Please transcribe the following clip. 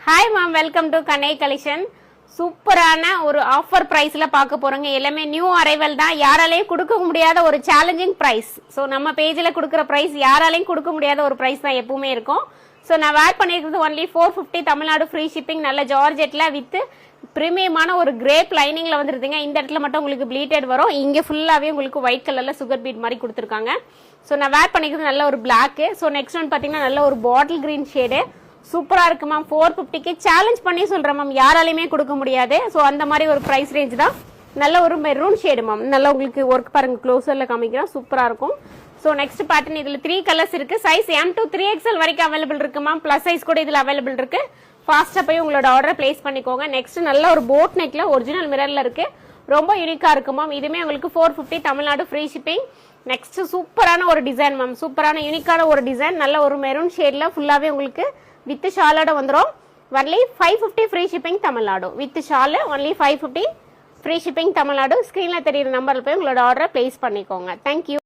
Hi ma'am, welcome to Kanai collection. சூப்பரான ஒரு offer பிரைஸ்ல பார்க்க போறோங்க. எல்லாமே நியூ அரைவல் தான். யாராலையும் கொடுக்க முடியாத ஒரு சேலஞ்சிங் பிரைஸ். ஸோ நம்ம பேஜில் கொடுக்குற பிரைஸ் யாராலையும் கொடுக்க முடியாத ஒரு பிரைஸ் தான் எப்பவுமே இருக்கும். ஸோ நான் வேர் பண்ணியிருக்கிறது ஒன்லி 450 தமிழ்நாடு ஃப்ரீ ஷிப்பிங். நல்ல ஜார்ஜெட்ல வித் பிரீமியமான ஒரு கிரேப் லைனிங்ல வந்துருதுங்க. இந்த இடத்துல மட்டும் உங்களுக்கு ப்ளீட்டட் வரும். இங்கே ஃபுல்லாகவே உங்களுக்கு ஒயிட் கலர்ல சுகர் பீட் மாதிரி கொடுத்துருக்காங்க. ஸோ நான் வேர் பண்ணிக்கிறது நல்ல ஒரு பிளாக். ஸோ நெக்ஸ்ட் ஒன் பார்த்தீங்கன்னா நல்ல ஒரு பாட்டில் கிரீன் ஷேடு. சூப்பரா இருக்கு மேம். 450க்கு சேலஞ்ச் பண்ணி சொல்றேன் மேம், யாராலையுமே கொடுக்க முடியாது. ஸோ அந்த மாதிரி ஒரு பிரைஸ் ரேஞ்ச் தான். நல்ல ஒரு மெரூன் ஷேடு மேம். நல்லா உங்களுக்கு ஒர்க் பாருங்க, க்ளோசர்ல காமிக்கிறேன். சூப்பரா இருக்கும். ஸோ நெக்ஸ்ட் பேட்டர்ன் இதுல 3 கலர்ஸ் இருக்கு. சைஸ் M to 3XL வரைக்கும் அவைலபிள் இருக்கு மேம். பிளஸ் சைஸ் கூட இதுல அவைலபிள் இருக்கு. ஃபாஸ்டா போய் உங்களோட ஆர்டர் பிளேஸ் பண்ணிக்கோங்க. நெக்ஸ்ட் நல்ல ஒரு போட் நெக்ல ஒரிஜினல் மிரர்ல இருக்கு. ரொம்ப யூனிக்கா இருக்கு மேம். இதுமே உங்களுக்கு 450 தமிழ்நாடு ஃப்ரீ ஷிப்பிங். நெக்ஸ்ட் சூப்பரான ஒரு டிசைன் மேம். சூப்பரான யூனிக்கான ஒரு டிசைன். நல்ல ஒரு மெரூன் ஷேட்ல ஃபுல்லாவே உங்களுக்கு வித் ஷாலோட வந்துடும். Only 550 free shipping Tamil Nadu. With shawl only 550 free shipping Tamil Nadu. ஸ்க்ரீனில் தெரியுற நம்பரில் போய் உங்களோட ஆர்டரை பிளேஸ் பண்ணிக்கோங்க. தேங்க்யூ.